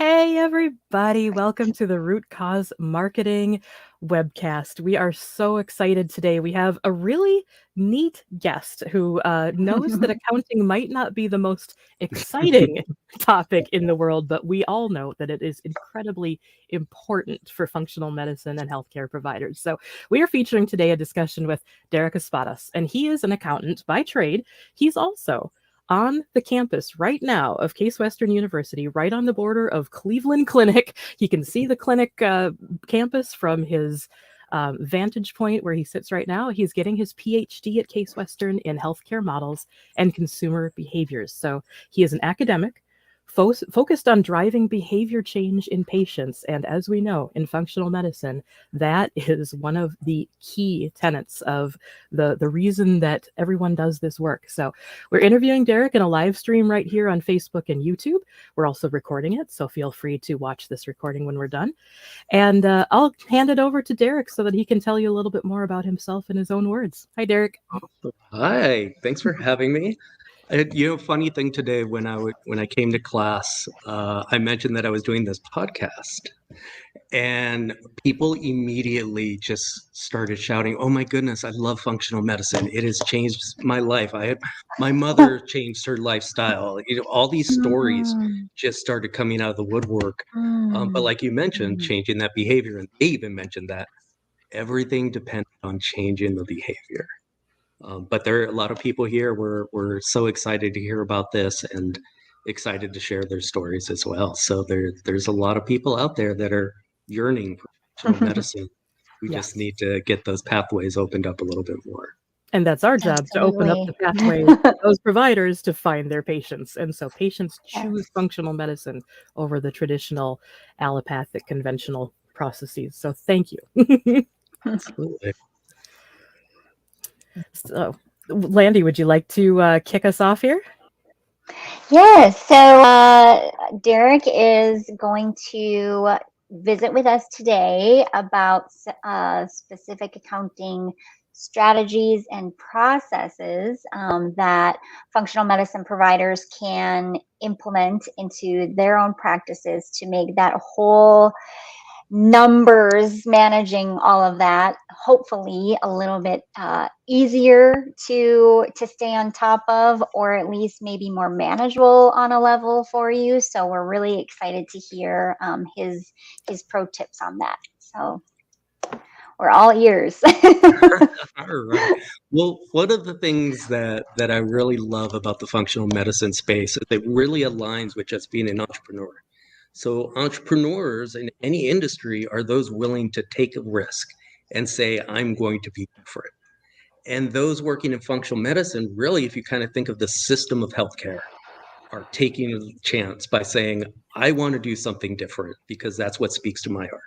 Hey, everybody. Welcome to the Root Cause Marketing webcast. We are so excited today. We have a really neat guest who knows that accounting might not be the most exciting topic in the world, but we all know that it is incredibly important for functional medicine and healthcare providers. So, we are featuring today a discussion with Derrick Espadas, and he is an accountant by trade. He's also on the campus right now of Case Western University, right on the border of Cleveland Clinic. He can see the clinic campus from his vantage point where he sits right now. He's getting his PhD at Case Western in healthcare models and consumer behaviors. So he is an academic focused on driving behavior change in patients. And as we know, in functional medicine, that is one of the key tenets of the reason that everyone does this work. So we're interviewing Derrick in a live stream right here on Facebook and YouTube. We're also recording it, so feel free to watch this recording when we're done. And I'll hand it over to Derrick so that he can tell you a little bit more about himself in his own words. Hi, Derrick. Hi, thanks for having me. Funny thing today when I came to class, I mentioned that I was doing this podcast, and people immediately just started shouting, "Oh my goodness, I love functional medicine. It has changed my life. My mother changed her lifestyle." All these stories just started coming out of the woodwork. But like you mentioned, changing that behavior, and they even mentioned that everything depends on changing the behavior. But there are a lot of people here. We're so excited to hear about this and excited to share their stories as well. So there's a lot of people out there that are yearning for functional medicine. We just need to get those pathways opened up a little bit more. And that's our job, to open up the pathways for those providers to find their patients. And so patients choose functional medicine over the traditional allopathic conventional processes. So thank you. Absolutely. So, Landy, would you like to kick us off here? Yes. So Derrick is going to visit with us today about specific accounting strategies and processes that functional medicine providers can implement into their own practices to make that whole numbers, managing all of that, hopefully a little bit easier to stay on top of, or at least maybe more manageable on a level for you. So we're really excited to hear his pro tips on that. So we're all ears. All right. Well, one of the things that I really love about the functional medicine space is it really aligns with just being an entrepreneur. So entrepreneurs in any industry are those willing to take a risk and say, I'm going to be different. And those working in functional medicine, really, if you kind of think of the system of healthcare, are taking a chance by saying, I want to do something different because that's what speaks to my heart.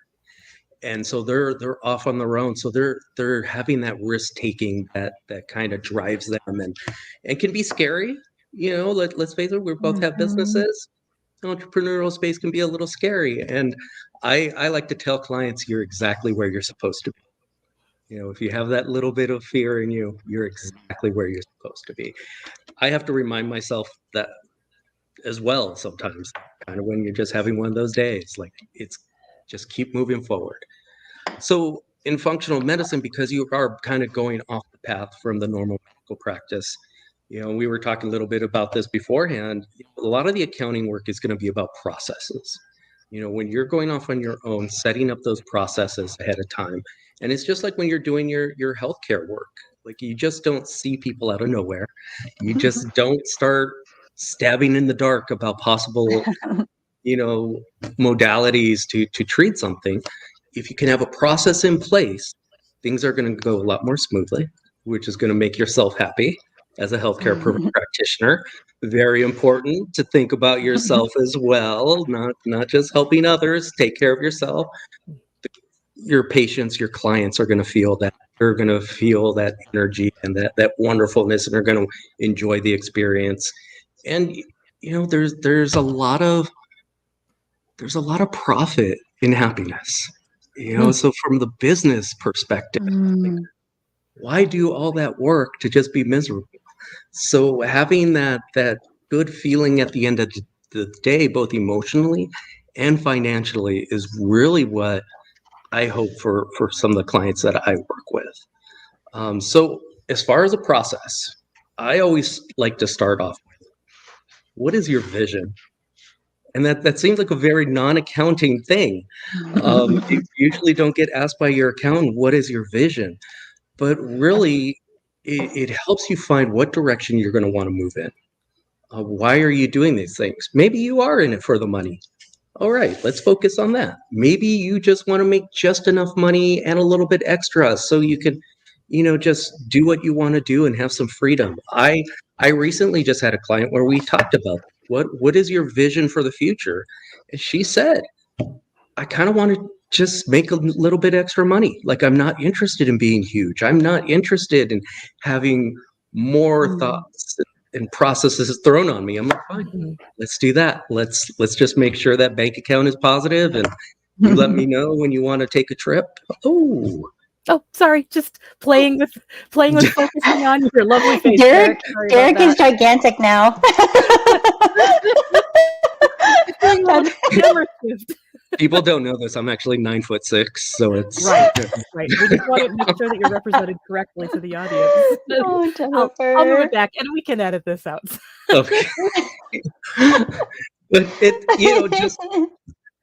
And so they're off on their own. So they're having that risk taking that kind of drives them and can be scary. Let's face it, we both have businesses. Entrepreneurial space can be a little scary. And I like to tell clients, you're exactly where you're supposed to be. If you have that little bit of fear in you, you're exactly where you're supposed to be. I have to remind myself that as well sometimes, kind of when you're just having one of those days, like it's just keep moving forward. So in functional medicine, because you are kind of going off the path from the normal medical practice, we were talking a little bit about this beforehand. A lot of the accounting work is going to be about processes. When you're going off on your own, setting up those processes ahead of time. And it's just like when you're doing your healthcare work. Like you just don't see people out of nowhere. You just don't start stabbing in the dark about possible, modalities to treat something. If you can have a process in place, things are going to go a lot more smoothly, which is going to make yourself happy as a healthcare practitioner. Very important to think about yourself as well, not just helping others. Take care of yourself. Your patients, your clients are going to feel that. They're going to feel that energy and that wonderfulness, and they're going to enjoy the experience. And there's a lot of profit in happiness. So from the business perspective, why do all that work to just be miserable? So having that good feeling at the end of the day, both emotionally and financially is really what I hope for some of the clients that I work with. So as far as a process, I always like to start off with, what is your vision? And that seems like a very non-accounting thing. You usually don't get asked by your accountant, what is your vision? But really, it helps you find what direction you're going to want to move in. Why are you doing these things? Maybe you are in it for the money. All right, let's focus on that. Maybe you just want to make just enough money and a little bit extra so you can, just do what you want to do and have some freedom. I recently just had a client where we talked about what is your vision for the future? And she said, I kind of want to just make a little bit extra money. Like, I'm not interested in being huge. I'm not interested in having more thoughts and processes thrown on me. I'm like, fine, let's do that. Let's just make sure that bank account is positive, and you let me know when you want to take a trip. Oh, sorry, just playing with focusing on your lovely face. Derrick is gigantic now. People don't know this. I'm actually 9'6", so it's right. We just want to make sure that you're represented correctly to the audience. Oh, Jennifer. I'll move it back, and we can edit this out. Okay. But just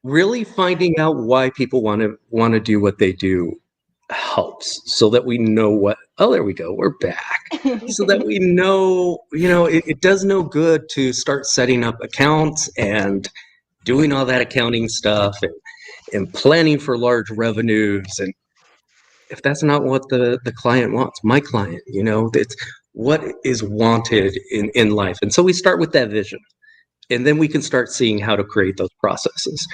really finding out why people want to do what they do helps, so that we know what. Oh, there we go. We're back. So that we know, it does no good to start setting up accounts and doing all that accounting stuff and planning for large revenues. And if that's not what the client wants, my client, it's what is wanted in life. And so we start with that vision, and then we can start seeing how to create those processes.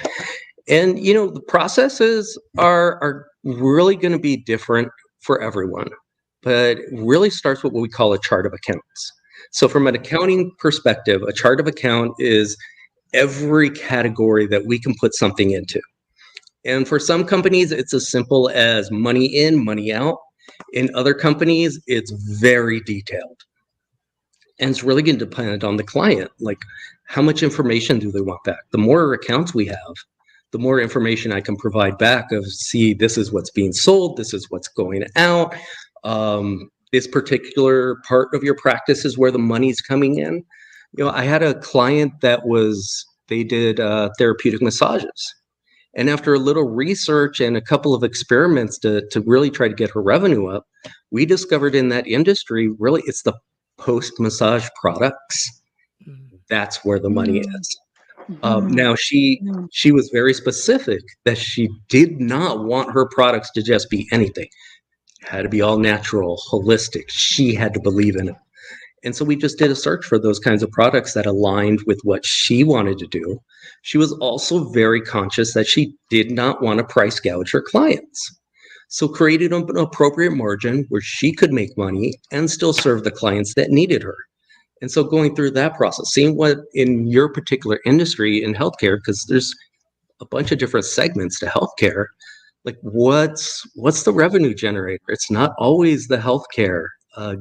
And, the processes are really going to be different for everyone, but it really starts with what we call a chart of accounts. So from an accounting perspective, a chart of account is every category that we can put something into. And for some companies, it's as simple as money in, money out. In other companies, it's very detailed. And it's really going to depend on the client. Like, how much information do they want back? The more accounts we have, the more information I can provide back of, see, this is what's being sold, this is what's going out. This particular part of your practice is where the money's coming in. I had a client they did therapeutic massages. And after a little research and a couple of experiments to really try to get her revenue up, we discovered in that industry, really, it's the post-massage products. That's where the money is. Now, she was very specific that she did not want her products to just be anything. It had to be all natural, holistic. She had to believe in it. And so we just did a search for those kinds of products that aligned with what she wanted to do. She was also very conscious that she did not want to price gouge her clients. So created an appropriate margin where she could make money and still serve the clients that needed her. And so going through that process, seeing what in your particular industry in healthcare, because there's a bunch of different segments to healthcare, like what's the revenue generator? It's not always the healthcare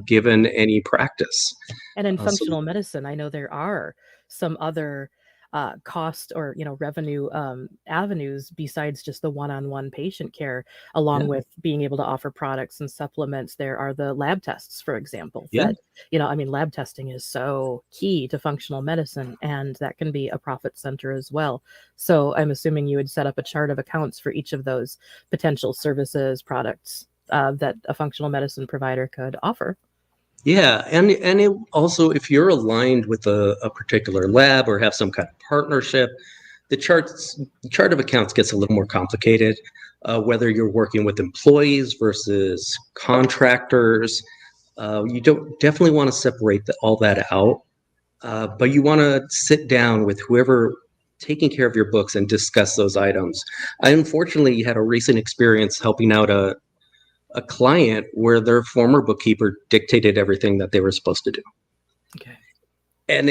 given any practice. And in functional medicine, I know there are some other cost or revenue avenues besides just the one-on-one patient care, along with being able to offer products and supplements. There are the lab tests, for example, that lab testing is so key to functional medicine, and that can be a profit center as well. So I'm assuming you would set up a chart of accounts for each of those potential services, products that a functional medicine provider could offer. Yeah, and it also, if you're aligned with a particular lab or have some kind of partnership, the chart of accounts gets a little more complicated. Whether you're working with employees versus contractors, you definitely want to separate all that out. But you want to sit down with whoever taking care of your books and discuss those items. I unfortunately had a recent experience helping out a client where their former bookkeeper dictated everything that they were supposed to do. Okay. And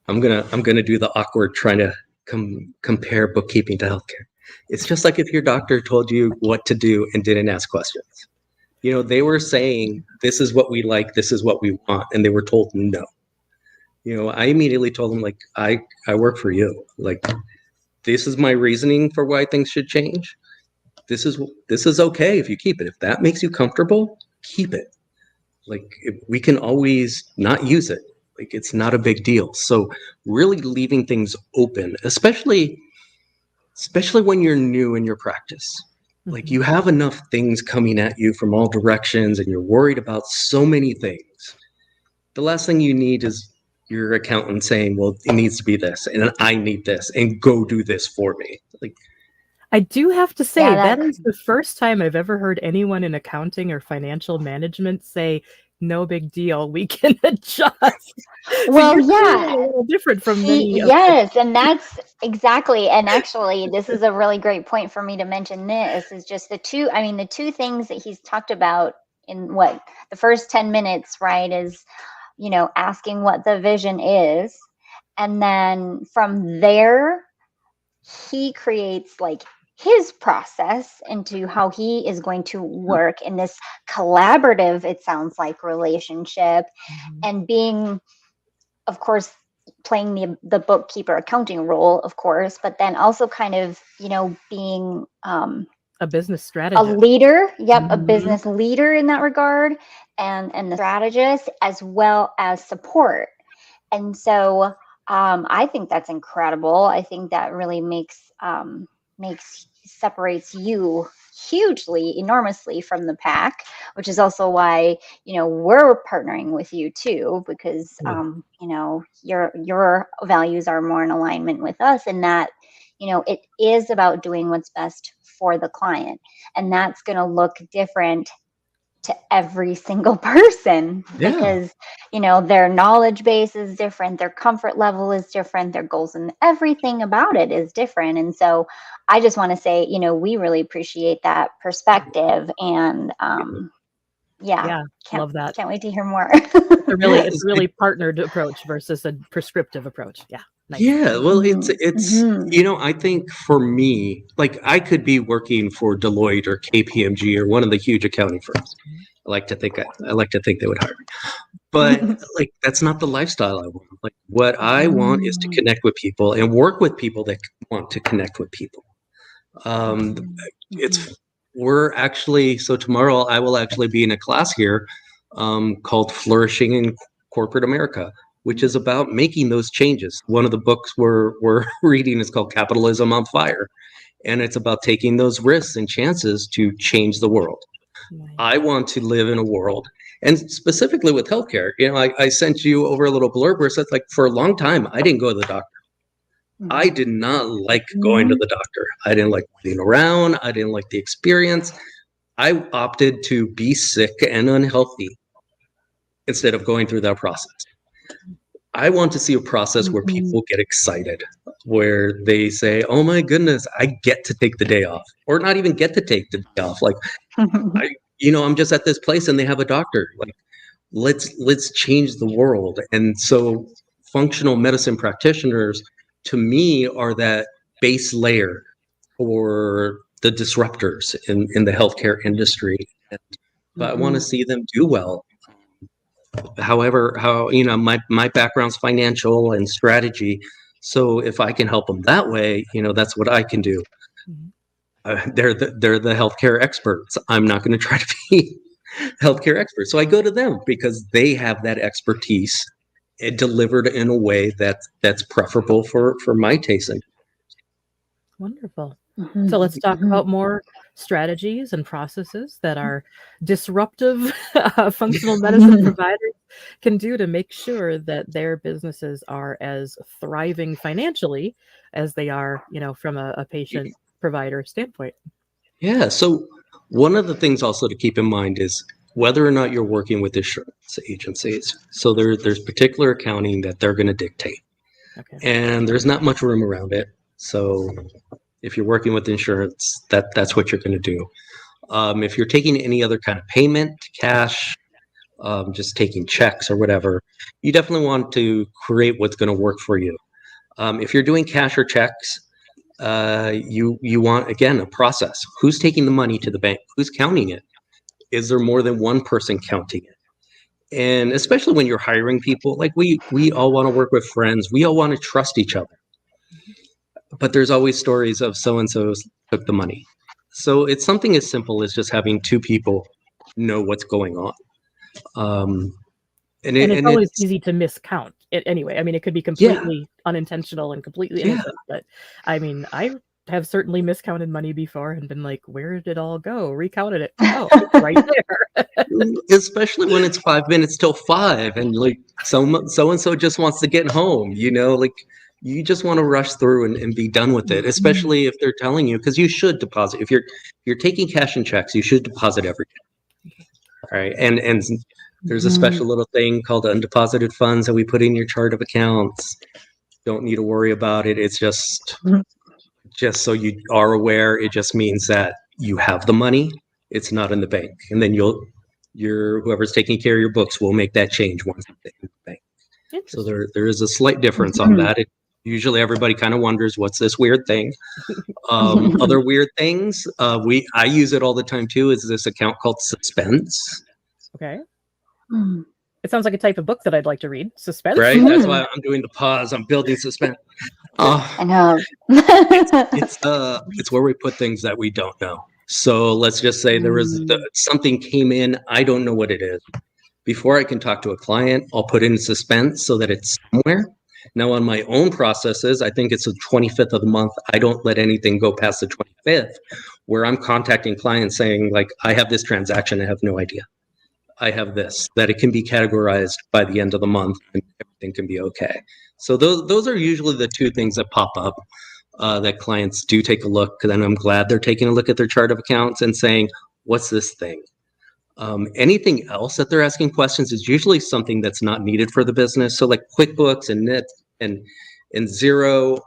I'm gonna do the awkward trying to compare bookkeeping to healthcare. It's just like if your doctor told you what to do and didn't ask questions. They were saying, this is what we like, this is what we want, and they were told no. I immediately told them, like, I work for you. Like, this is my reasoning for why things should change. This is okay if you keep it. If that makes you comfortable, keep it. Like, we can always not use it. Like, it's not a big deal. So really leaving things open, especially when you're new in your practice. Like, you have enough things coming at you from all directions and you're worried about so many things. The last thing you need is your accountant saying, well, it needs to be this and I need this and go do this for me. Like, I do have to say, Yeah, that is the first time I've ever heard anyone in accounting or financial management say, no big deal, we can adjust. Well, so you're yeah. clearly a little different from many of Yes, and that's exactly, and actually, this is a really great point for me to mention. This is just the two things that he's talked about in the first 10 minutes, right, is, asking what the vision is. And then from there, he creates like his process into how he is going to work in this collaborative, it sounds like, relationship, and being, of course, playing the bookkeeper accounting role, of course, but then also kind of, being a business a strategist. leader, a business leader in that regard, and the strategist, as well as support. And so I think that's incredible. I think that really separates you hugely, enormously from the pack, which is also why, we're partnering with you too, because, your values are more in alignment with us, and that, it is about doing what's best for the client. And that's going to look different to every single person, because their knowledge base is different, their comfort level is different, their goals and everything about it is different. And so I just want to say, we really appreciate that perspective, and love that. Can't wait to hear more. It's a really partnered approach versus a prescriptive approach. Yeah. Nice. Yeah, well, it's I think for me, like, I could be working for Deloitte or KPMG or one of the huge accounting firms. I like to think they would hire me, but like, that's not the lifestyle I want. Like, what I want is to connect with people and work with people that want to connect with people. So tomorrow I will actually be in a class here called Flourishing in Corporate America, which is about making those changes. One of the books we're reading is called Capitalism on Fire, and it's about taking those risks and chances to change the world. Nice. I want to live in a world, and specifically with healthcare, I sent you over a little blurb where it says, like, for a long time, I didn't go to the doctor. I did not like going to the doctor. I didn't like waiting around. I didn't like the experience. I opted to be sick and unhealthy instead of going through that process. I want to see a process where people get excited, where they say, oh my goodness, I get to take the day off, or not even get to take the day off. Like, I'm just at this place and they have a doctor. Like, let's change the world. And so functional medicine practitioners, to me, are that base layer for the disruptors in the healthcare industry. But I want to see them do well. However, my background's financial and strategy. So if I can help them that way, that's what I can do. They're the healthcare experts. I'm not going to try to be healthcare experts. So I go to them because they have that expertise delivered in a way that's preferable for my taste. Wonderful. So let's talk about more strategies and processes that our disruptive functional medicine providers can do to make sure that their businesses are as thriving financially as they are, from a patient provider standpoint. Yeah. So one of the things also to keep in mind is whether or not you're working with insurance agencies. So there's particular accounting that they're going to dictate. Okay. And there's not much room around it. So if you're working with insurance, that's what you're going to do. If you're taking any other kind of payment, cash, just taking checks or whatever, you definitely want to create what's going to work for you. If you're doing cash or checks, you want, again, a process. Who's taking the money to the bank? Who's counting it? Is there more than one person counting it? And especially when you're hiring people, like we all want to work with friends. We all want to trust each other. But there's always stories of so-and-so took the money. So it's something as simple as just having two people know what's going on. And it's always easy to miscount it anyway. I mean, it could be completely unintentional and completely innocent, but I mean, I have certainly miscounted money before and been like, where did it all go? Recounted it. Oh, it's right there. Especially when it's 5 minutes till 5 and like so-and-so just wants to get home, like you just want to rush through and be done with it, especially if they're telling you, because you should deposit. If you're taking cash and checks, you should deposit every day. All right. And there's a special little thing called undeposited funds that we put in your chart of accounts. Don't need to worry about it. It's just so you are aware. It just means that you have the money. It's not in the bank. And then whoever's taking care of your books will make that change once it's in the bank. So there is a slight difference on that. Usually everybody kind of wonders, what's this weird thing? Other weird things, I use it all the time too, is this account called Suspense. Okay. It sounds like a type of book that I'd like to read. Suspense. Right? That's why I'm doing the pause. I'm building suspense. I know. It's where we put things that we don't know. So let's just say something came in. I don't know what it is. Before I can talk to a client, I'll put in suspense so that it's somewhere. Now on my own processes, I think it's the 25th of the month. I don't let anything go past the 25th, where I'm contacting clients saying, like, I have this transaction. I have no idea. I have this, that it can be categorized by the end of the month and everything can be okay. So those are usually the two things that pop up that clients do take a look. And I'm glad they're taking a look at their chart of accounts and saying, what's this thing? Anything else that they're asking questions is usually something that's not needed for the business. So like QuickBooks and Net and Xero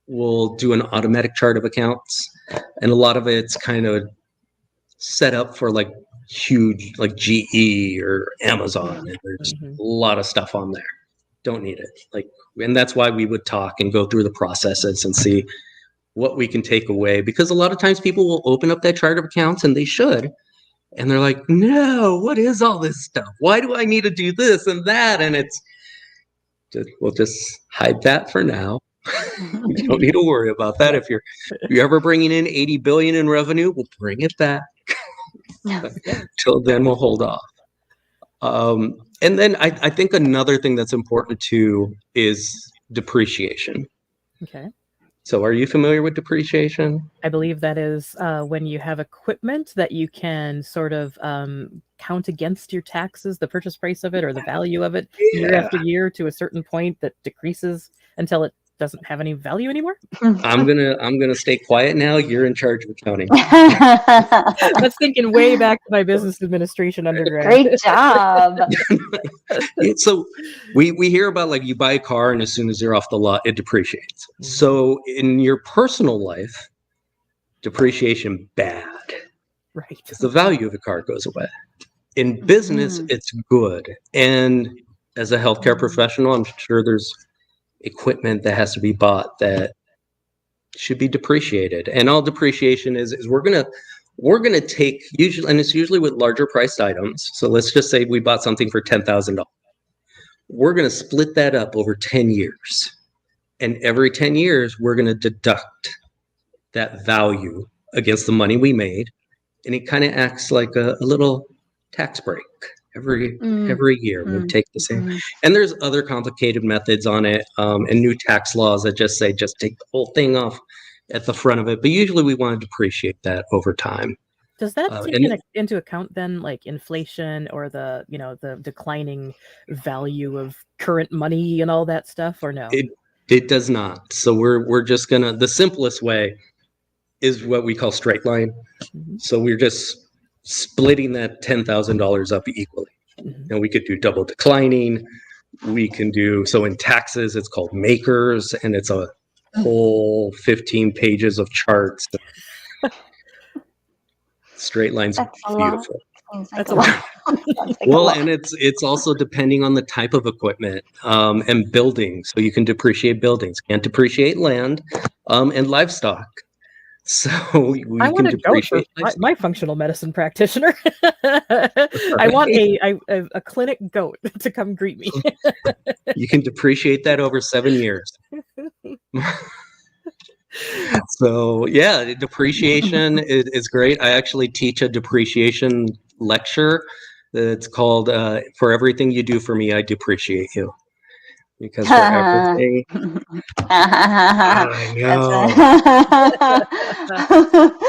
will do an automatic chart of accounts. And a lot of it's kind of set up for like huge, like GE or Amazon. And there's a lot of stuff on there. Don't need it. And that's why we would talk and go through the processes and see what we can take away. Because a lot of times people will open up that chart of accounts, and they should. And they're like, no, what is all this stuff? Why do I need to do this and that? And we'll just hide that for now. You don't need to worry about that. If you're ever bringing in 80 billion in revenue, we'll bring it back. Till then, we'll hold off. And then I think another thing that's important too is depreciation. Okay. So are you familiar with depreciation? I believe that is when you have equipment that you can sort of count against your taxes, the purchase price of it or the value of it year after year to a certain point that decreases until it doesn't have any value anymore. I'm gonna stay quiet now. You're in charge of accounting. That's thinking way back to my business administration undergrad. Great job. So we hear about, like, you buy a car and as soon as you're off the lot, it depreciates. So in your personal life, depreciation bad. Right. Because the value of the car goes away. In business, it's good. And as a healthcare professional, I'm sure there's equipment that has to be bought that should be depreciated. And all depreciation is we're gonna take, usually, and it's usually with larger priced items. So let's just say we bought something for $10,000. We're gonna split that up over 10 years. And every 10 years, we're gonna deduct that value against the money we made. And it kind of acts like a little tax break. Every year we'll take the same. And there's other complicated methods on it, and new tax laws that just say just take the whole thing off at the front of it. But usually we want to depreciate that over time. Does that take into account then, like, inflation or the declining value of current money and all that stuff, or no? It does not. So we're just gonna, the simplest way is what we call straight line. So we're just splitting that $10,000 up equally. And we could do double declining. We can do, so in taxes, it's called makers, and it's a whole 15 pages of charts. Straight lines are beautiful. That's a lot. Well, and it's also depending on the type of equipment and buildings. So you can depreciate buildings, can't depreciate land and livestock. So I we want can a goat for depreciate lifestyle. my functional medicine practitioner. I want a clinic goat to come greet me. You can depreciate that over 7 years. So yeah, depreciation is great. I actually teach a depreciation lecture. It's called "For Everything You Do for Me, I Depreciate You." Because for everything, I That's know,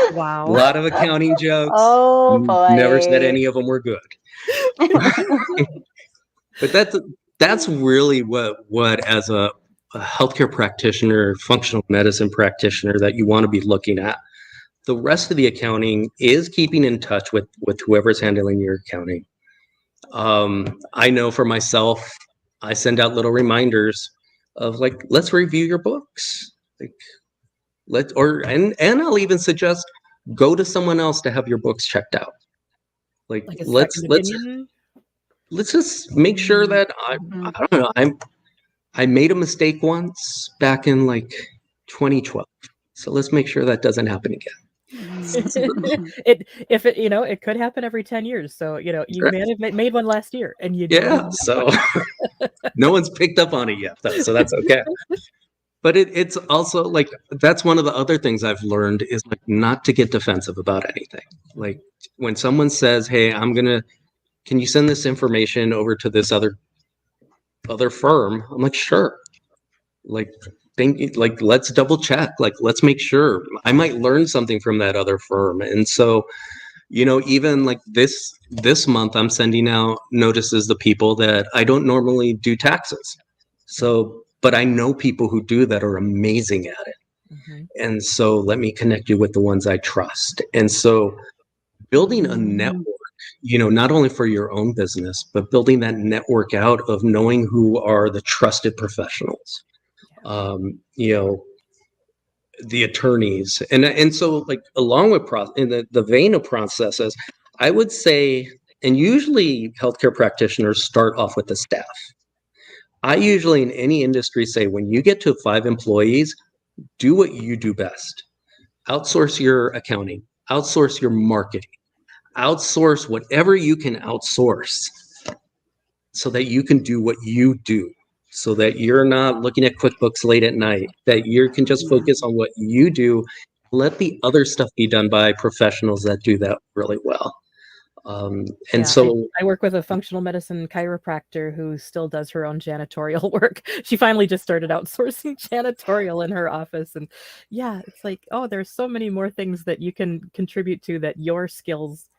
a Wow. lot of accounting jokes. Oh Never said boy. any of them were good. But that's really what as a healthcare practitioner, functional medicine practitioner, that you want to be looking at. The rest of the accounting is keeping in touch with whoever's handling your accounting. I know for myself, I send out little reminders of like, let's review your books. Like, and I'll even suggest go to someone else to have your books checked out. Like, Like a let's second opinion? just make sure that Mhm. I don't know, I made a mistake once back in like 2012. So let's make sure that doesn't happen again. It could happen every 10 years. So, you may have made one last year and you don't Yeah, even know. so no one's picked up on it yet, though, so that's okay. But it's also like that's one of the other things I've learned is like not to get defensive about anything. Like when someone says, "Hey, can you send this information over to this other firm?" I'm like, "Sure." Like let's double check. Like let's make sure. I might learn something from that other firm. And so, even like this month I'm sending out notices to people that I don't normally do taxes. So, but I know people who do that are amazing at it. Mhm. And so let me connect you with the ones I trust. And so building a network, not only for your own business, but building that network out of knowing who are the trusted professionals. The attorneys, and so like along with in the vein of processes, I would say, and usually healthcare practitioners start off with the staff. I usually in any industry say when you get to 5 employees, do what you do best. Outsource your accounting, outsource your marketing, outsource whatever you can outsource so that you can do what you do, so that you're not looking at QuickBooks late at night, that you can just focus on what you do. Let the other stuff be done by professionals that do that really well. And Yeah, so, I work with a functional medicine chiropractor who still does her own janitorial work. She finally just started outsourcing janitorial in her office. And yeah, it's like, oh, there's so many more things that you can contribute to that your skills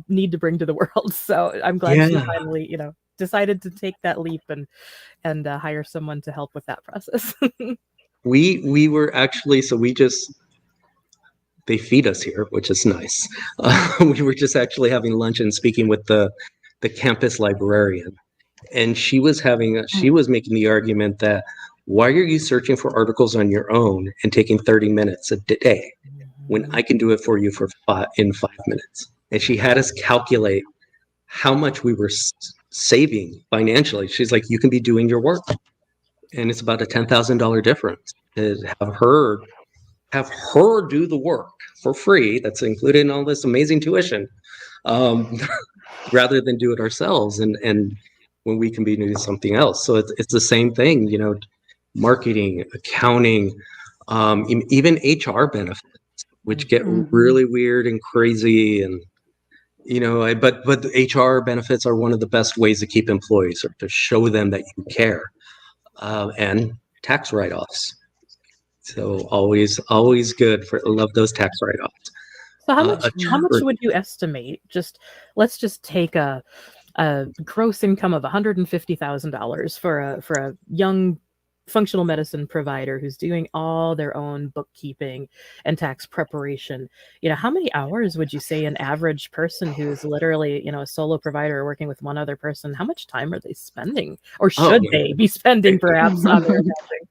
need to bring to the world. So I'm glad she yeah, finally, decided to take that leap and hire someone to help with that process. we were actually, so we just, they feed us here, which is nice. We were just actually having lunch and speaking with the campus librarian, and she was making the argument that why are you searching for articles on your own and taking 30 minutes a day when I can do it for you in 5 minutes? And she had us calculate how much we were saving financially. She's like, you can be doing your work, and it's about a $10,000 difference. To have her do the work for free, that's included in all this amazing tuition, um, rather than do it ourselves, and when we can be doing something else. So it's the same thing, marketing, accounting, even HR benefits, which get really weird and crazy. And but the HR benefits are one of the best ways to keep employees, or to show them that you care. And tax write-offs, so always good. I love those tax write-offs. So A how much chart. would you estimate? Let's just take a gross income of $150,000 for a young functional medicine provider who's doing all their own bookkeeping and tax preparation. How many hours would you say an average person who's literally, a solo provider or working with one other person, how much time are they spending, or Oh, should they be spending perhaps on their accounting?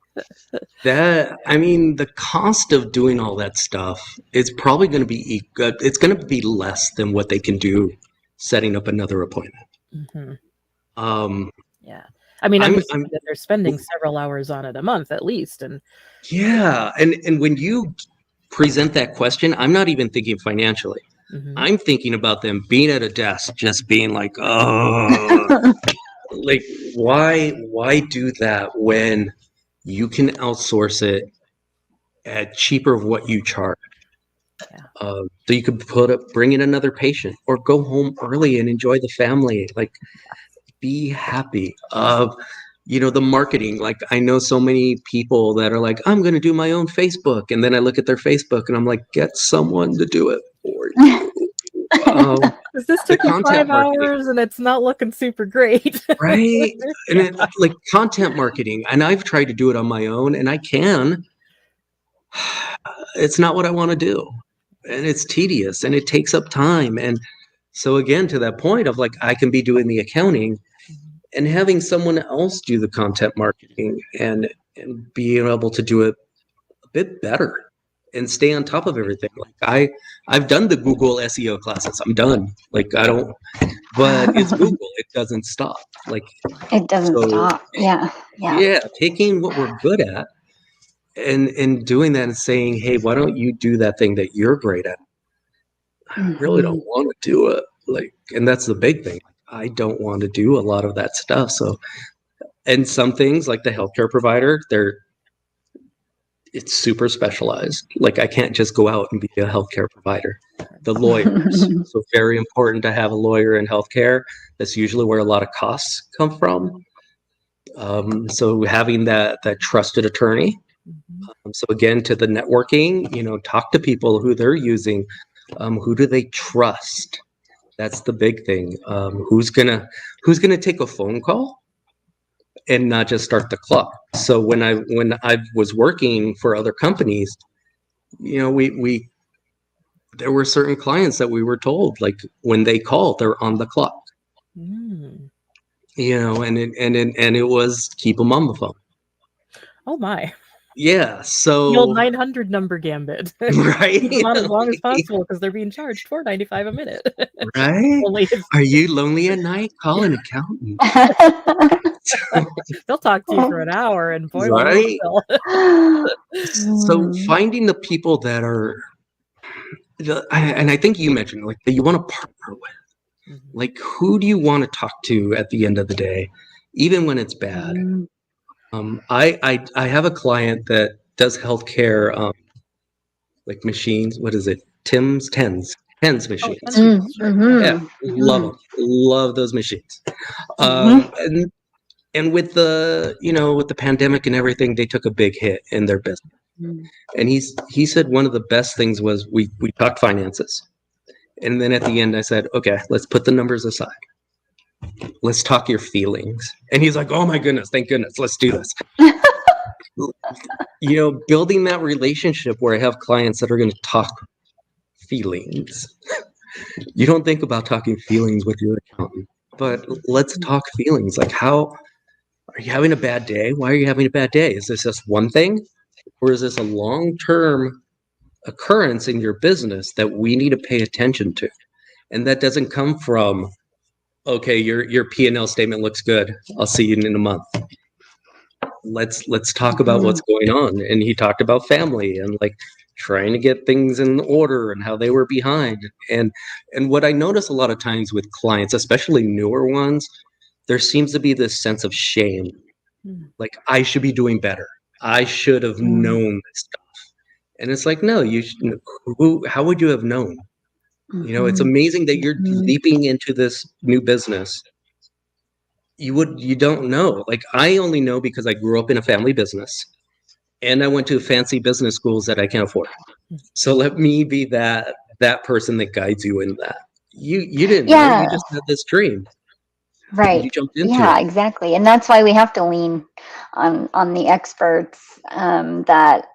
the cost of doing all that stuff is probably going to be it's going to be less than what they can do setting up another appointment. Mhm. Um, Yeah. I mean, I'm I'm assuming that they're spending several hours on it a month at least, and yeah, and when you present that question, I'm not even thinking financially. Mhm. I'm thinking about them being at a desk, just being like, oh, like why do that when you can outsource it at cheaper of what you charge? Yeah. So you could bring in another patient or go home early and enjoy the family. Like, be happy. The marketing. Like, I know so many people that are like, I'm going to do my own Facebook, and then I look at their Facebook and I'm like, get someone to do it for you. This The took me content 5 marketing, hours and it's not looking super great. right? And Yeah. like content marketing, and I've tried to do it on my own, and I can. It's not what I want to do, and it's tedious, and it takes up time, and so again, to that point of like, I can be doing the accounting Mhm. and having someone else do the content marketing and being able to do it a bit better and stay on top of everything. Like, I've done the Google SEO classes. I'm done. Like, I don't, but it's Google. It doesn't stop. Like, It doesn't so stop. Yeah. Yeah. yeah, taking what we're good at and doing that and saying, hey, why don't you do that thing that you're great at? I really Mhm. don't want to do it. Like, and that's the big thing. I don't want to do a lot of that stuff. So, and some things like the healthcare provider, it's super specialized. Like, I can't just go out and be a healthcare provider. The lawyers, so very important to have a lawyer in healthcare. That's usually where a lot of costs come from. So having that trusted attorney. Mhm. So again, to the networking, talk to people who they're using. Who do they trust? That's the big thing. Who's gonna take a phone call and not just start the clock? So when I was working for other companies, we there were certain clients that we were told, like, when they call, they're on the clock. Mm. And it was keep them on the phone. Oh my. Yeah. The old So 900 number gambit. right. Keep them on as long as possible because they're being charged $4.95 a minute. Right. Only it's Are you lonely at night? Call yeah, an accountant. they'll talk to you for an hour and boy, will they Right. still. So Mm. finding the people that are, and I think you mentioned, like, that you want to partner with. Mhm. Like, who do you want to talk to at the end of the day, even when it's bad? Mm. I have a client that does healthcare, like machines. What is it? Tens Oh, machines. 10 Mm. machines, sure, yeah. Yeah, Mhm. love Mhm. them. Love those machines. Mhm. And with the pandemic and everything, they took a big hit in their business. Mhm. And he said one of the best things was we talked finances. And then at the end I said, okay, let's put the numbers aside. Let's talk your feelings. And he's like, oh my goodness, thank goodness, let's do this. Building that relationship where I have clients that are going to talk feelings. You don't think about talking feelings with your accountant, but let's talk feelings. Like, how are you having a bad day? Why are you having a bad day? Is this just one thing? Or is this a long-term occurrence in your business that we need to pay attention to? And that doesn't come from, okay, your P&L statement looks good, I'll see you in a month. Let's talk about Mhm. what's going on. And he talked about family and like trying to get things in order and how they were behind. And what I notice a lot of times with clients, especially newer ones, there seems to be this sense of shame. Mm. Like, I should be doing better. I should have Mhm. known this stuff. And it's like, no, how would you have known? It's Mhm. amazing that you're Mhm. leaping into this new business. You don't know. Like, I only know because I grew up in a family business and I went to fancy business schools that I can't afford. So let me be that person that guides you in that. You didn't know. You Yeah. just had this dream. Right. You jumped into Yeah, it. exactly. And that's why we have to lean on the experts, that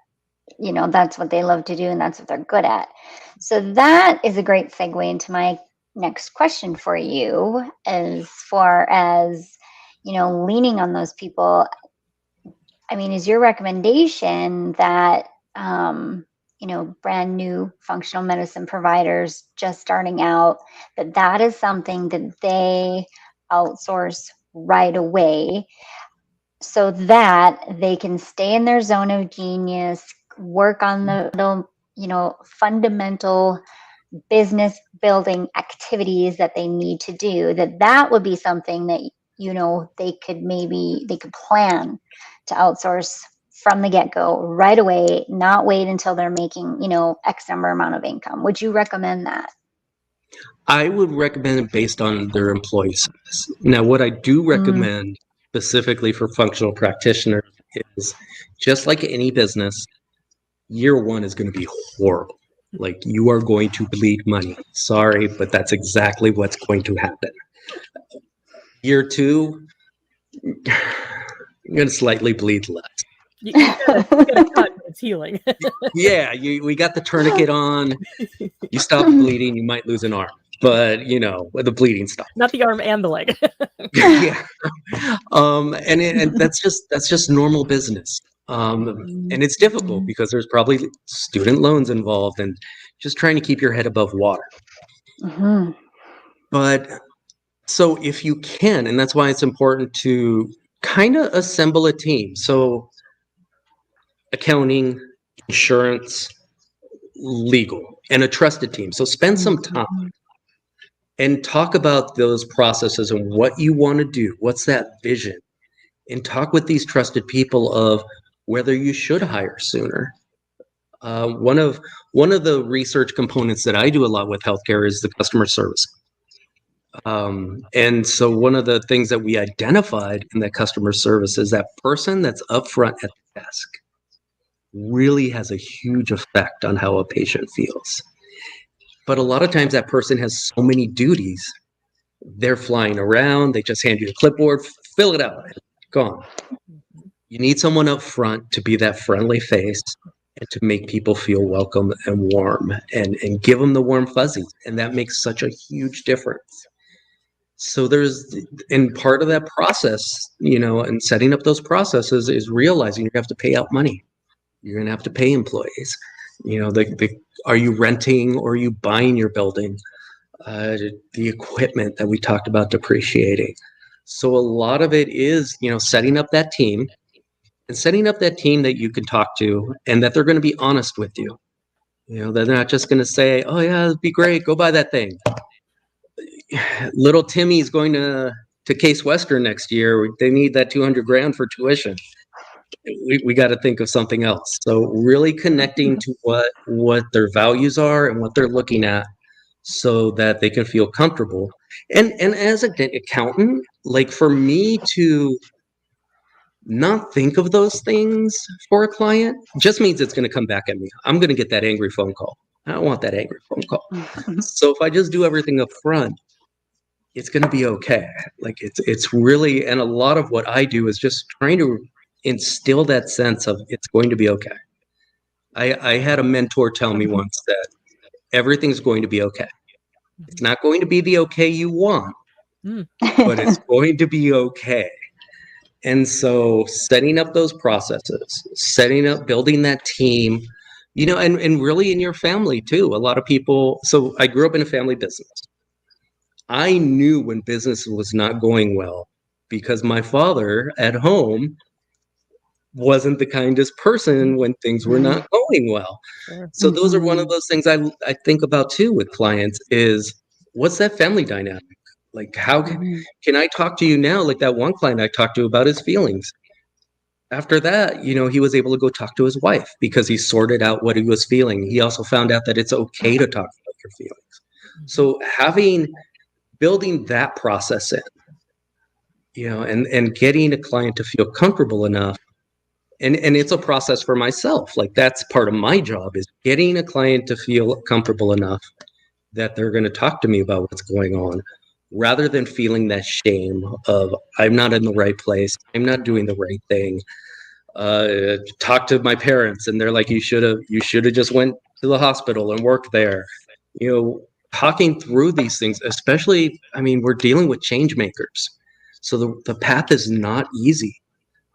that's what they love to do and that's what they're good at. So that is a great segue into my next question for you, as far as leaning on those people. I mean, is your recommendation that brand new functional medicine providers just starting out, that is something that they outsource right away so that they can stay in their zone of genius, work on the fundamental business building activities that they need to do, that would be something that they could plan to outsource from the get-go right away, not wait until they're making X number amount of income. Would you recommend that? I would recommend it based on their employee service. Now, what I do recommend specifically for functional practitioners is, just like any business, year one is going to be horrible. Like, you are going to bleed money. Sorry, but that's exactly what's going to happen. Year two, you're going to slightly bleed less. You gotta cut, but it's healing. Yeah, we got the tourniquet on. You stop bleeding, you might lose an arm, but the bleeding stops. Not the arm and the leg. Yeah, and that's just normal business. And it's difficult because there's probably student loans involved, and just trying to keep your head above water. Mm-hmm. But so if you can, and that's why it's important to kind of assemble a team. So accounting, insurance, legal, and a trusted team. So spend some time and talk about those processes and what you want to do. What's that vision? And talk with these trusted people of whether you should hire sooner. One of the research components that I do a lot with healthcare is the customer service. And so one of the things that we identified in that customer service is that person that's up front at the desk really has a huge effect on how a patient feels. But a lot of times that person has so many duties. They're flying around, they just hand you a clipboard, fill it out, gone. You need someone up front to be that friendly face and to make people feel welcome and warm and give them the warm fuzzies. And that makes such a huge difference. So and part of that process, and setting up those processes is realizing you have to pay out money. You're going to have to pay employees. Are you renting or are you buying your building? The equipment that we talked about depreciating. So a lot of it is, setting up that team and setting up that team that you can talk to and that they're going to be honest with you. They're not just going to say, oh yeah, it'd be great, go buy that thing. Little Timmy's going to Case Western next year. They need that $200,000 for tuition. We got to think of something else. So really connecting to what their values are and what they're looking at so that they can feel comfortable. And as an accountant, like for me to not think of those things for a client just means it's going to come back at me. I'm going to get that angry phone call. I don't want that angry phone call. So if I just do everything up front, it's going to be okay. Like it's really, and a lot of what I do is just trying to instill that sense of it's going to be okay. I had a mentor tell me once that everything's going to be okay. It's not going to be the okay you want, but it's going to be okay. And so setting up those processes, building that team, and really in your family too. A lot of people, so I grew up in a family business. I knew when business was not going well because my father at home wasn't the kindest person when things were not going well. Sure. So those are one of those things I think about too with clients is what's that family dynamic? Like how can I talk to you now? Like that one client I talked to about his feelings. After that, he was able to go talk to his wife because he sorted out what he was feeling. He also found out that it's okay to talk about your feelings. So building that process in, and getting a client to feel comfortable enough. And it's a process for myself. Like that's part of my job is getting a client to feel comfortable enough that they're going to talk to me about what's going on rather than feeling that shame of I'm not in the right place. I'm not doing the right thing. Talk to my parents and they're like, you should have just went to the hospital and worked there. Talking through these things, especially, we're dealing with change makers. So the path is not easy.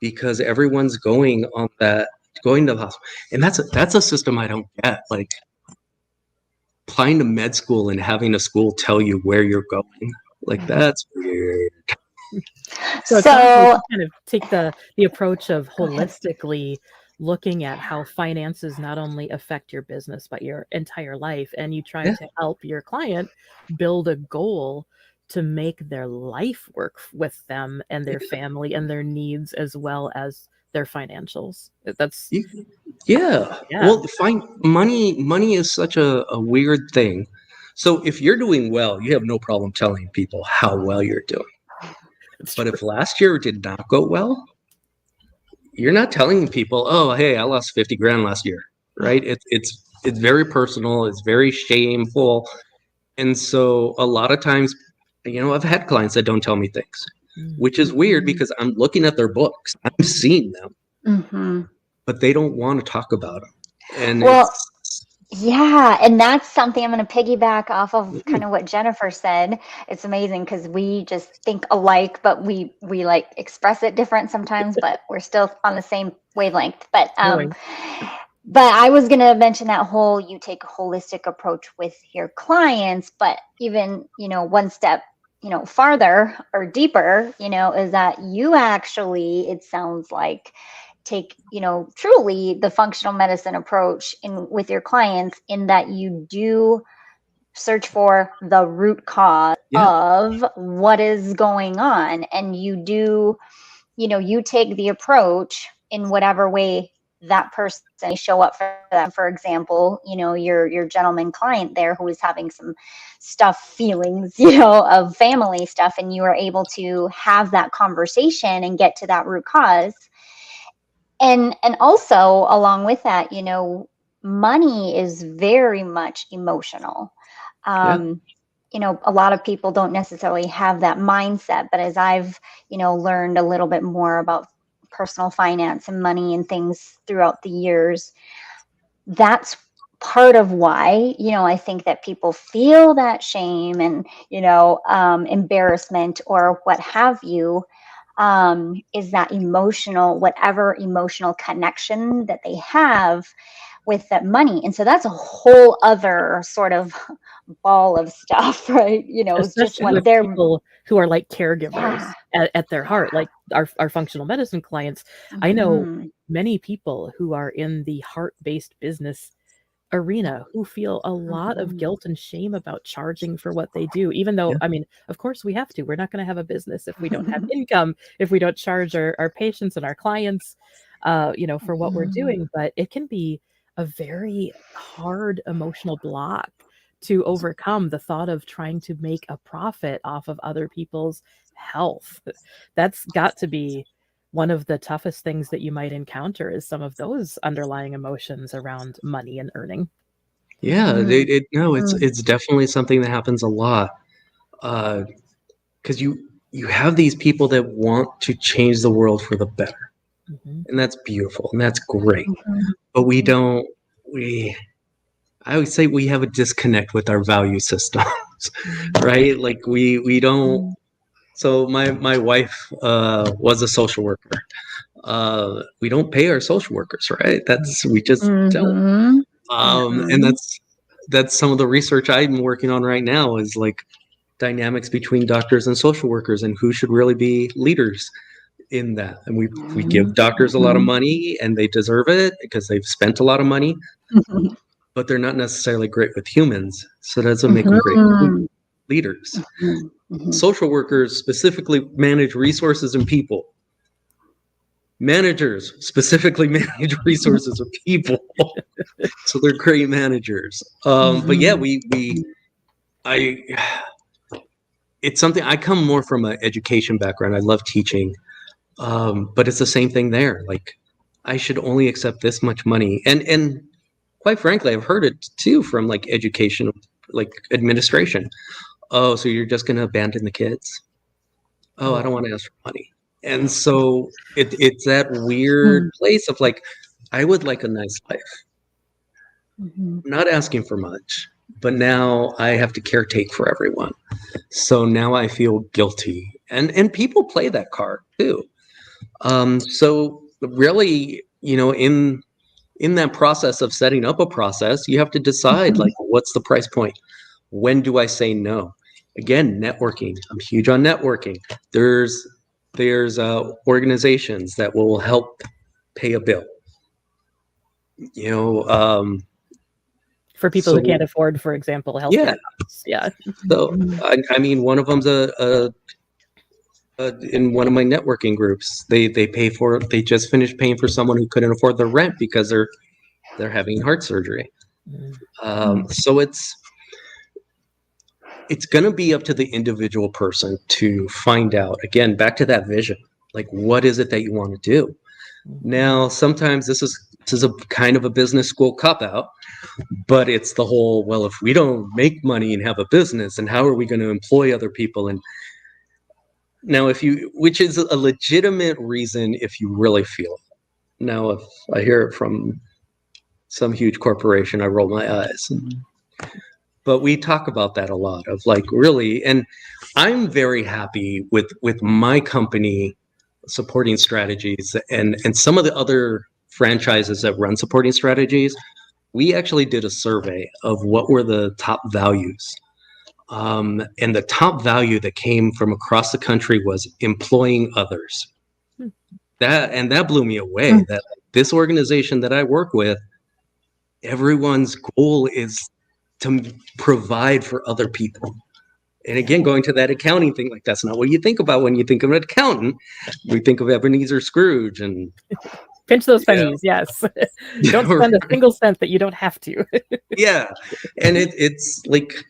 Because everyone's going to the hospital. And that's a system I don't get. Like applying to med school and having a school tell you where you're going. Like that's weird. So it sounds like you kind of take the approach of holistically looking at how finances not only affect your business, but your entire life. And you try Yeah. to help your client build a goal to make their life work with them and their family and their needs as well as their financials. That's, Yeah. yeah, Well, money is such a weird thing. So if you're doing well, you have no problem telling people how well you're doing. it's But true. if last year did not go well, you're not telling people, "Oh, hey, I lost 50 grand last year." Right? It's very personal, it's very shameful. And so a lot of times, I've had clients that don't tell me things, Mm. which is weird because I'm looking at their books. I'm seeing them, Mm-hmm. but they don't want to talk about them. And Well, it's yeah, and that's something I'm going to piggyback off of kind of what Jennifer said. It's amazing because we just think alike, but we like express it different sometimes, but we're still on the same wavelength. Going. But I was going to mention that whole you take a holistic approach with your clients, but even, one step, farther or deeper, is that you actually, it sounds like, take, truly the functional medicine approach in with your clients in that you do search for the root cause yeah, of what is going on. And you do, you take the approach in whatever way that person may show up for them. For example, your gentleman client there who is having some feelings, of family stuff, and you are able to have that conversation and get to that root cause. And also along with that, money is very much emotional. yeah, um a lot of people don't necessarily have that mindset, but as I've learned a little bit more about personal finance and money and things throughout the years, that's part of why I think that people feel that shame and embarrassment or what have you, is that whatever emotional connection that they have with that money. And so that's a whole other sort of ball of stuff, right? It's just Especially when with they're, people who are like caregivers yeah, at their heart, yeah. like our functional medicine clients. I know Hmm. many people who are in the heart-based business arena who feel a lot of Hmm. guilt and shame about charging for what they do, even though, yeah, I mean, of course we have to. We're not going to have a business if we don't have income, if we don't charge our patients and our clients, for what we're doing. But it can be a very hard emotional block to overcome the thought of trying to make a profit off of other people's health. That's got to be one of the toughest things that you might encounter is some of those underlying emotions around money and earning. yeah. Hmm. No, it's definitely something that happens a lot. Because you have these people that want to change the world for the better, Mhm. and that's beautiful and that's great. But we I would say we have a disconnect with our value systems, Mhm. right? Like we don't. So my wife was a social worker. We don't pay our social workers, right? We just don't. Hmm. And Hmm. that's some of the research I'm working on right now is like dynamics between doctors and social workers and who should really be leaders in that. And we give doctors a lot of money and they deserve it because they've spent a lot of money, but they're not necessarily great with humans. So that doesn't make them great leaders. Social workers specifically manage resources and people. Managers specifically manage resources of people. So they're great managers. But yeah, I, it's something I come more from an education background. I love teaching. But it's the same thing there. Like I should only accept this much money. And quite frankly, I've heard it too from like education, like administration. Oh, so you're just going to abandon the kids? Oh, I Oh, don't want to ask for money. And so it's that weird place of like, I would like a nice life. I'm not asking for much, but now I have to caretake for everyone. So now I feel guilty. And people play that card too. So really, in that process of setting up a process, you have to decide like what's the price point? When do I say no? Again, networking. I'm huge on networking. There's organizations that will help pay a bill. you know, For people who can't so afford, for example, yeah. healthcare costs. Yeah. So I mean, one of them's in one of my networking groups. They pay for they just finished paying for someone who couldn't afford the rent because they're having heart surgery. So it's going to be up to the individual person to find out, again, back to that vision, like what is it that you want to do. Now sometimes this is a kind of a business school cop out, but it's the whole, well, if we don't make money and have a business, and how are we going to employ other people? And now which is a legitimate reason if you really feel it. Now if I hear it from some huge corporation, I roll my eyes. But we talk about that a lot, of like, really, and I'm very happy with my company supporting strategies, and some of the other franchises that run supporting strategies. We actually did a survey of what were the top values, and the top value that came from across the country was employing others. That blew me away, that this organization that I work with, everyone's goal is to provide for other people. And again, going to that accounting thing, like that's not what you think about when you think of an accountant. We think of Ebenezer Scrooge and pinch those pennies. Yes. Don't spend a single cent that you don't have to. Yeah. And it's like,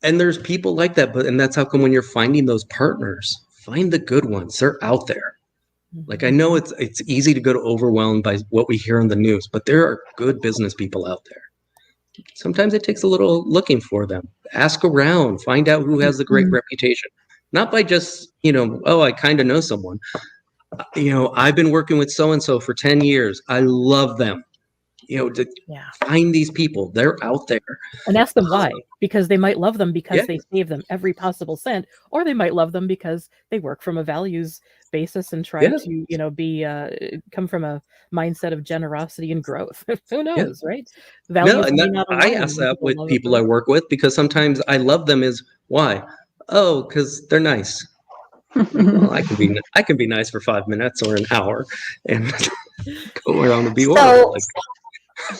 and there's people like that, and that's how come when you're finding those partners, find the good ones. They're out there. Like, I know it's easy to get overwhelmed by what we hear in the news, but there are good business people out there. Sometimes it takes a little looking for them. Ask around, find out who has a great reputation. Not by just, oh, I kind of know someone. I've been working with so-and-so for 10 years. I love them. Find these people. They're out there. And ask them why. Because they might love them because they save them every possible cent, or they might love them because they work from a values basis and try to, be come from a mindset of generosity and growth. Who knows, right? Values may not align. I ask that with people I work with, because sometimes I love them is why? Oh, because they're nice. Well, I can be nice for 5 minutes or an hour and go around and be horrible.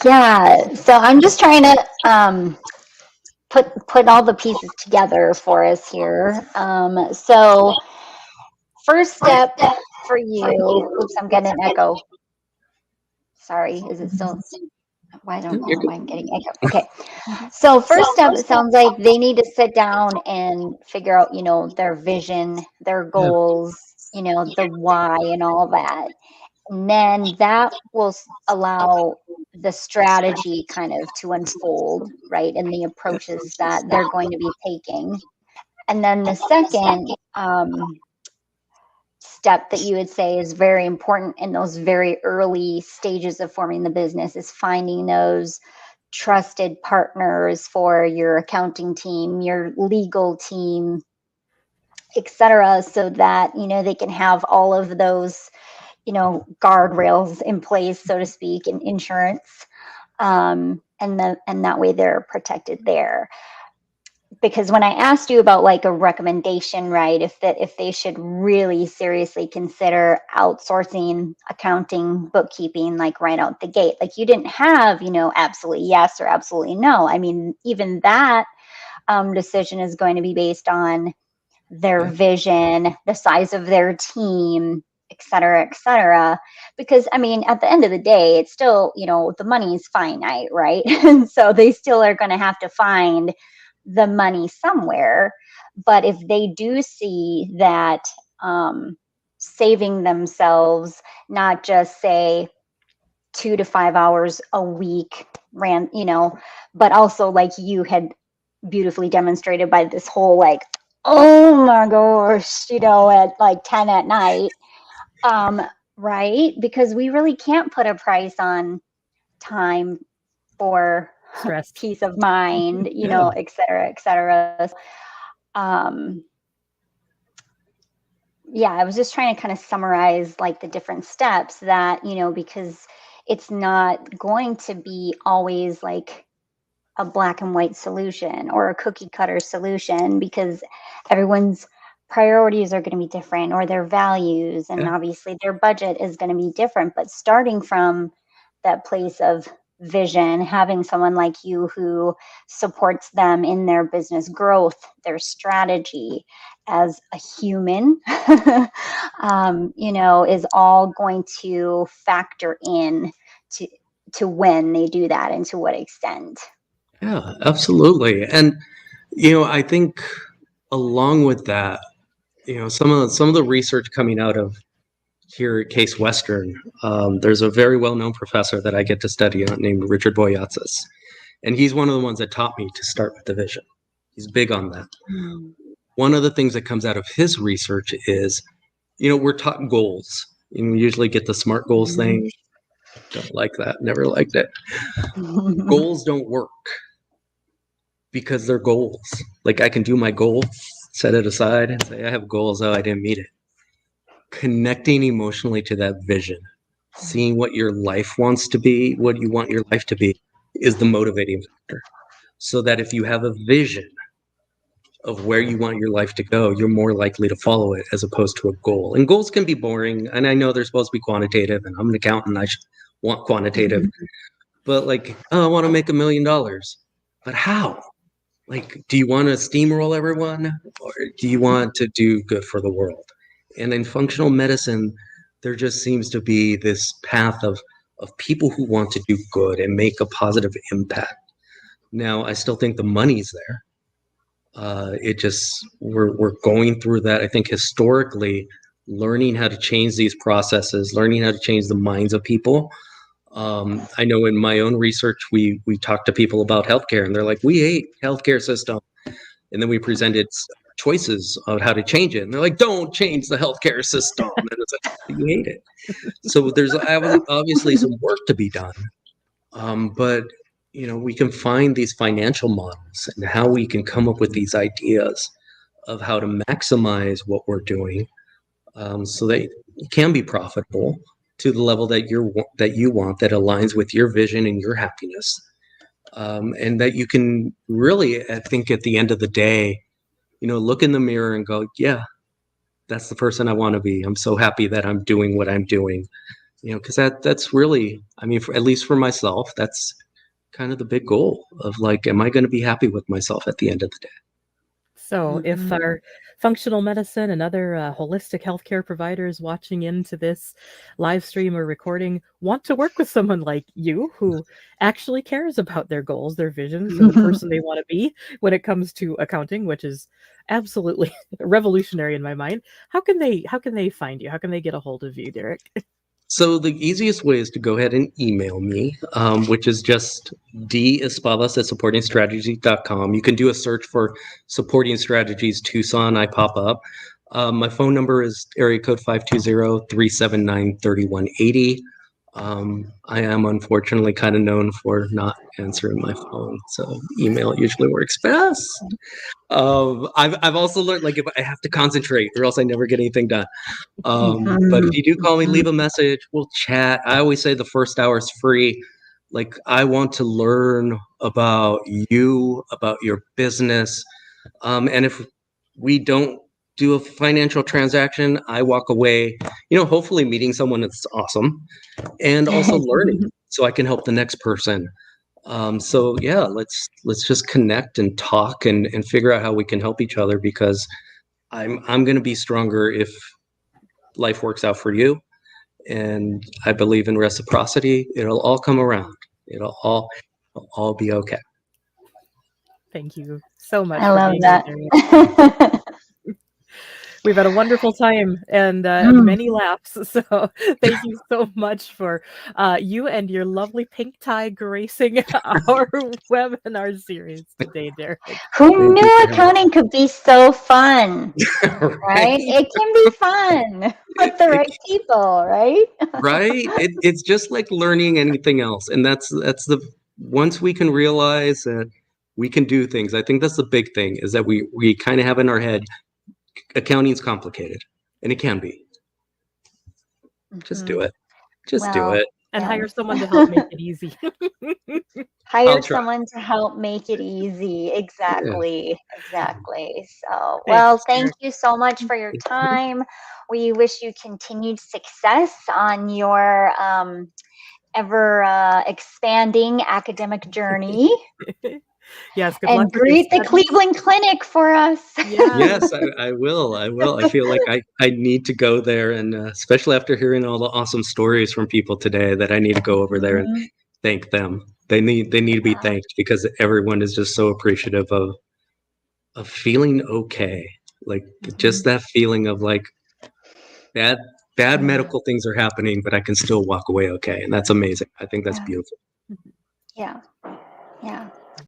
Yeah, so I'm just trying to put all the pieces together for us here. So first step for you. Oops, I'm getting an echo. Sorry, is it still? Why don't know why I'm getting echo? Okay, so first step, it sounds like they need to sit down and figure out, their vision, their goals, the why, and all that. And then that will allow the strategy kind of to unfold, right? And the approaches that they're going to be taking. And then the second step that you would say is very important in those very early stages of forming the business is finding those trusted partners for your accounting team, your legal team, etc., so that they can have all of those guardrails in place, so to speak, in insurance, and that way they're protected there. Because when I asked you about like a recommendation, right, if they should really seriously consider outsourcing accounting, bookkeeping, like right out the gate, like you didn't have, absolutely yes or absolutely no. I mean, even that decision is going to be based on their vision, the size of their team, et cetera, et cetera. Because I mean, at the end of the day, it's still, the money is finite, right? And so they still are going to have to find the money somewhere. But if they do see that saving themselves, not just say 2 to 5 hours a week, but also like you had beautifully demonstrated by this whole like, oh my gosh, at like 10 at night, right? Because we really can't put a price on time or stress, peace of mind, et cetera, et cetera. Yeah, I was just trying to kind of summarize like the different steps that, because it's not going to be always like a black and white solution or a cookie cutter solution, because everyone's priorities are going to be different, or their values, and obviously their budget is going to be different. But starting from that place of vision, having someone like you who supports them in their business growth, their strategy as a human, is all going to factor in to when they do that and to what extent. Yeah, absolutely. And I think along with that, some of the research coming out of here at Case Western, there's a very well-known professor that I get to study named Richard Boyatzis. And he's one of the ones that taught me to start with the vision. He's big on that. One of the things that comes out of his research is, we're taught goals. We usually get the SMART goals thing. Don't like that. Never liked it. Goals don't work because they're goals. Like, I can do my goal, set it aside and say, I have goals. Oh, I didn't meet it. Connecting emotionally to that vision, seeing what your life wants to be, what you want your life to be, is the motivating factor. So that if you have a vision of where you want your life to go, you're more likely to follow it as opposed to a goal. And goals can be boring. And I know they're supposed to be quantitative, and I'm an accountant. I want quantitative. But like, oh, I want to make $1 million. But how? Like, do you want to steamroll everyone, or do you want to do good for the world? And in functional medicine, there just seems to be this path of people who want to do good and make a positive impact. Now, I still think the money's there. We're going through that. I think historically, learning how to change these processes, learning how to change the minds of people. I know in my own research, we talked to people about healthcare, and they're like, we hate healthcare system. And then we presented choices on how to change it. And they're like, don't change the healthcare system. And it's like, you hate it. So there's obviously some work to be done. But we can find these financial models and how we can come up with these ideas of how to maximize what we're doing, so that it can be profitable to the level that you want, that aligns with your vision and your happiness, and that you can really, I think, at the end of the day, look in the mirror and go, yeah, that's the person I want to be. I'm so happy that I'm doing what I'm doing, because that's really, I mean, at least for myself, that's kind of the big goal of like, am I going to be happy with myself at the end of the day? So if our functional medicine and other holistic healthcare providers watching into this live stream or recording want to work with someone like you who actually cares about their goals, their visions, and the person they want to be when it comes to accounting, which is absolutely revolutionary in my mind, how can they find you? How can they get a hold of you, Derrick? So the easiest way is to go ahead and email me, which is just despadas@supportingstrategies.com. You can do a search for Supporting Strategies Tucson. I pop up. My phone number is area code 520-379-3180. I am unfortunately kind of known for not answering my phone, so email usually works best. I've also learned, like, if I have to concentrate or else I never get anything done. But if you do call me, leave a message, we'll chat. I always say the first hour is free. Like, I want to learn about you, about your business. And if we don't do a financial transaction, I walk away, hopefully meeting someone that's awesome and also learning so I can help the next person. So yeah, let's just connect and talk and figure out how we can help each other, because I'm going to be stronger if life works out for you. And I believe in reciprocity. It'll all come around. It'll all be okay. Thank you so much I for love being that. here, Derrick. We've had a wonderful time and many laughs. So thank you so much for you and your lovely pink tie gracing our webinar series today, Derrick. Who knew accounting could be so fun, right? It can be fun with the right people, right? Right? It's just like learning anything else. And that's once we can realize that we can do things, I think that's the big thing, is that we kind of have in our head, accounting's complicated, and it can be. Just do it. Just do it. And hire someone to help make it easy. Hire someone to help make it easy. Exactly. Yeah. Exactly. So, well, thank you so much for your time. We wish you continued success on your ever expanding academic journey. Yes, good luck And with your greet the studies. Cleveland Clinic for us. Yeah. Yes, I will. I will. I feel like I need to go there, and especially after hearing all the awesome stories from people today, that I need to go over there and thank them. They need to be thanked, because everyone is just so appreciative of feeling okay. Like just that feeling of like bad medical things are happening, but I can still walk away okay, and that's amazing. I think that's beautiful. Yeah. Yeah.